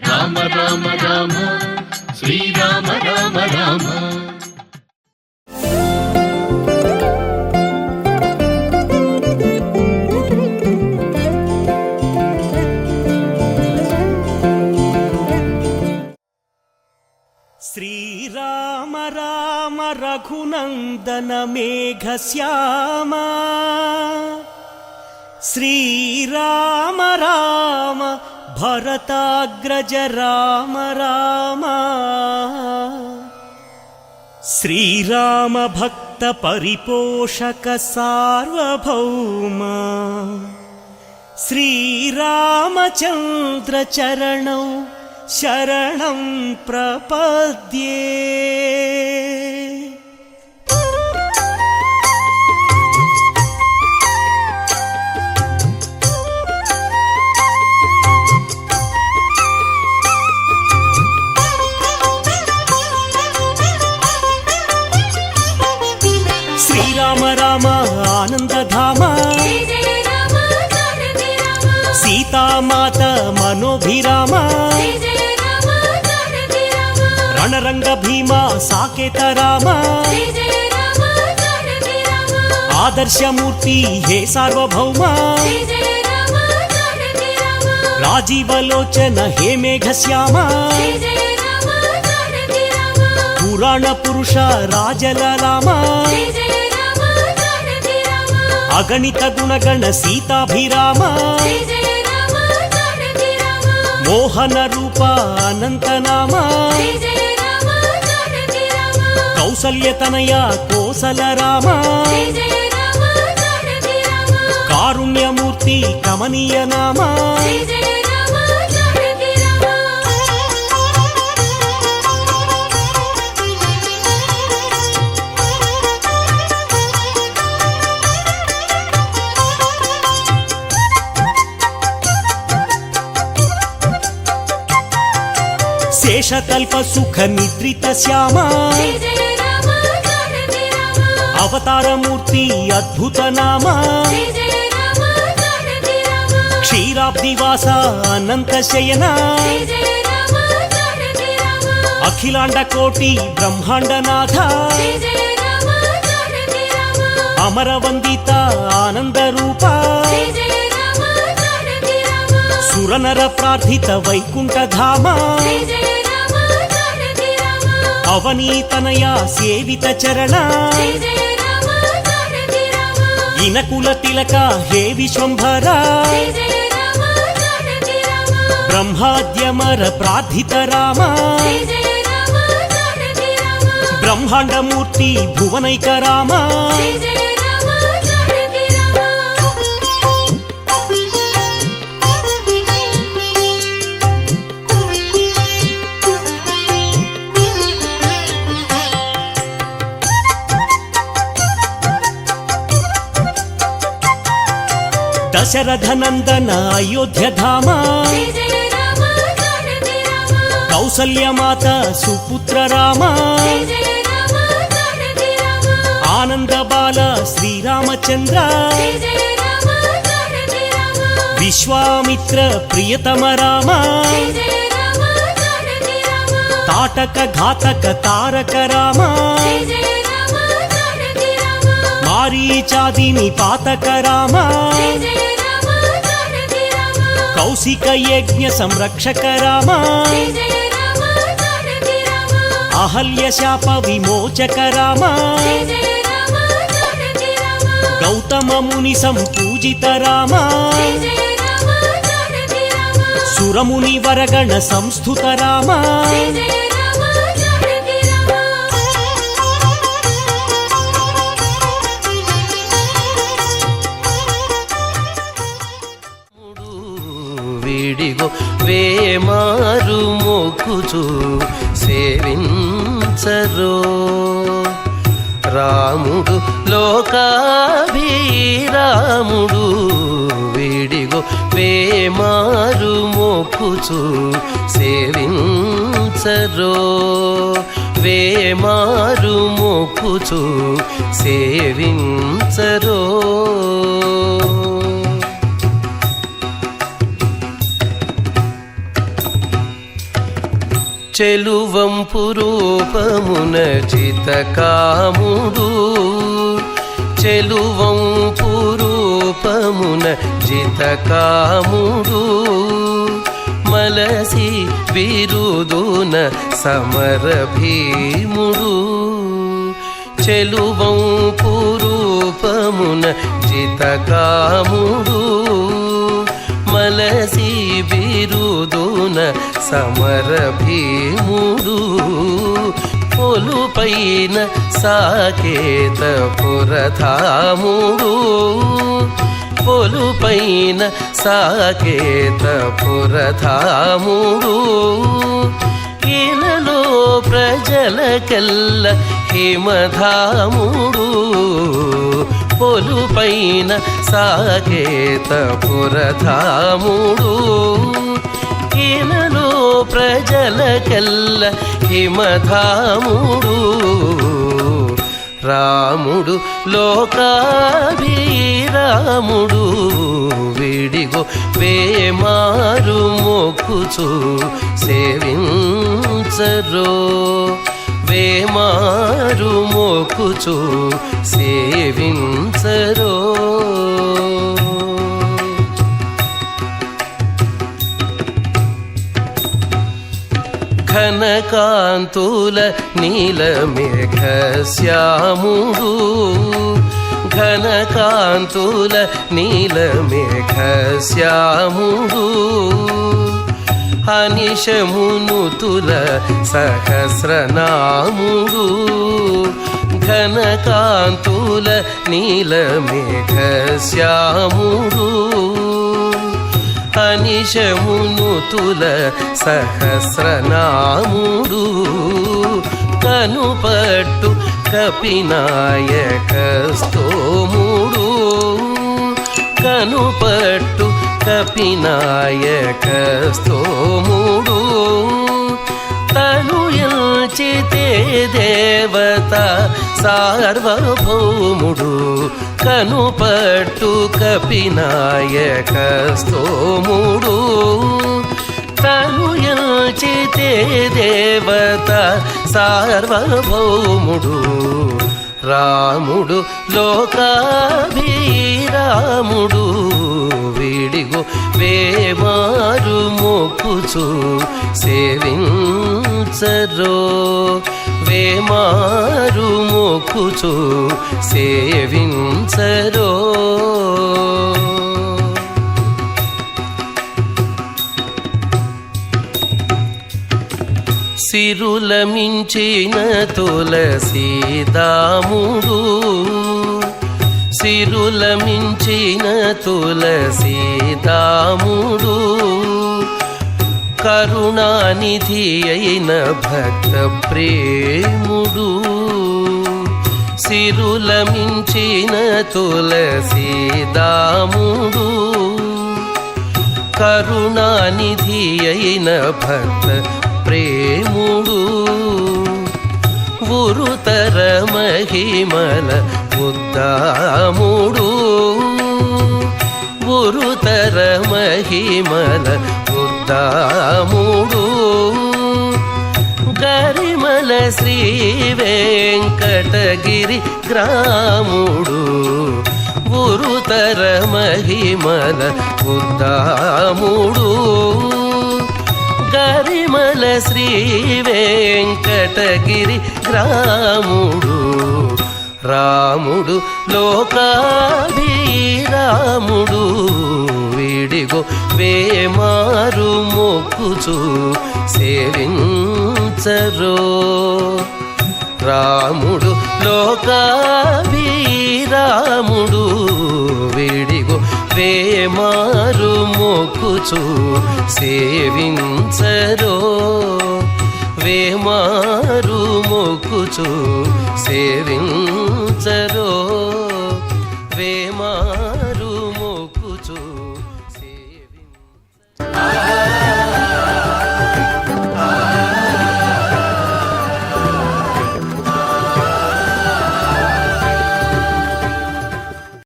రామ రామ శ్రీరామ రామ రామ. శ్రీరామ రామ రఘునందన మేఘశ్యామ శ్రీరామ రామ భరతాగ్రజ రామ రామ. శ్రీరామ భక్త పరిపోషక సార్వభౌమ శ్రీరామచంద్ర చరణం శరణం ప్రపద్యే. శ్రీరామ రామ ఆనందధామ సీతామాత మనోభిరామ రణరంగ భీమ సాకేత రామ ఆదర్శమూర్తి హే సార్వభౌమ రాజీవలోచన హే మేఘశ్యామ పురాణ పురుష రాజలలామ అగణిత గుణగణ సీతాభిరామ మోహన రూప అనంతనామ కౌసల్యతనయ కోసల రామ కారుణ్యమూర్తి కమనీయ నామ శేషకల్ప సుఖ నిద్రిత శ్యామ అవతారమూర్తి అద్భుత నామ క్షీరాబ్దివాస అనంత శయన అఖిలాండ కోటి బ్రహ్మాండనాథ అమరవందిత ఆనంద రూప సురనర ప్రార్థిత వైకుంఠధామ అవనీతనయ సేవిత చరణ ఇనకుల తిలక హే విశ్వంభర బ్రహ్మాద్యమర ప్రార్థిత రామ బ్రహ్మాండమూర్తి భువనైక రామ దశరథ నందన అయోధ్య ధామ కౌసల్యమాత సుపుత్ర రామ ఆనంద బాల శ్రీరామచంద్ర విశ్వామిత్ర ప్రియతమ రామ తాటక ఘాతక తారక రామ మారీచాదిని పాతక రామ కౌశిక యజ్ఞ సంరక్షక రామ అహల్య శాప విమోచక రామ గౌతమ ముని సంపూజిత రామ సురముని వరగణ సంస్థుత రామ విడిగో వేమారు మొక్కుచు సేవించరో రాముడు లోకాభిరాముడు వీడిగో వేమారు మొక్కుచు సేవించరో వేమారు మొక్కుచు సేవించరో చెలువంపు రూపమున జితకాముడు చెలువంపు రూపమున జితకాముడు మలసి విరుదున సమర భీముడు చెలువంపు రూపమున జితకాముడు మలసి బిరుదున సమర భీముడు పొలుపైన సాకేత పురధాముడు పొలుపైన సాకేత పురధాముడు ఇలలో ప్రజలకెల్ల హిమధాముడు పొలుపైన సాకేత పురధాముడు ఇలలో ప్రజలకెల్ల హిమధాముడు రాముడు లోకాభిరాముడు వీడిగో వేమారు మొక్కుచు సేవించరో వేమారు మొక్కుచు సేవించరో ఘనకాంతుల నీలమేఘశ్యాముడు ఘనకాంతుల నీలమేఘశ్యాముడు అనిశమునుతుల సహస్రనాముడు ఘనకాంతుల నీలమేఘశ్యాముడు అనిశమునుతుల సహస్రనాముడు కనుపట్టు కపినాయక స్తోముడు కనుపట్టు కపినాయక స్తోముడు తను ఎల్చితే దేవత సార్వభౌముడు కనుపట్టు కపినాయక స్తోముడు తను ఎల్చితే దేవత సార్వభౌముడు రాముడు లోకాభిరాముడు వీడిగో వేమారు మొక్కుచు సేవించరో వేమారు మొక్కుచు సేవించరో సిరుల మించిన తులసీదాముడు సిరుల మించిన తులసీదాముడు కరుణానిధి అయిన భక్త ప్రేముడు సిరుల మించిన తులసీదాముడు కరుణానిధి అయిన భక్త ప్రేముడు ఉరుతర మహిమల ఉద్దాముడు ఉరుతర మహిమల ఉద్దాముడు గరిమల శ్రీ వెంకటగిరి గ్రాముడు ఉరుతర మహిమల ఉద్దాముడు గరిమల శ్రీ వెంకటగిరి గ్రాముడు రాముడు లోకాభిరాముడు వీడిగో వేమారు మొక్కుచు సేవించరో రాముడు లోకాభిరాముడు వీడిగో వేమారు మొక్కుచు సేవించరో వేమారు మొక్కుచు సేవించరో తలచరో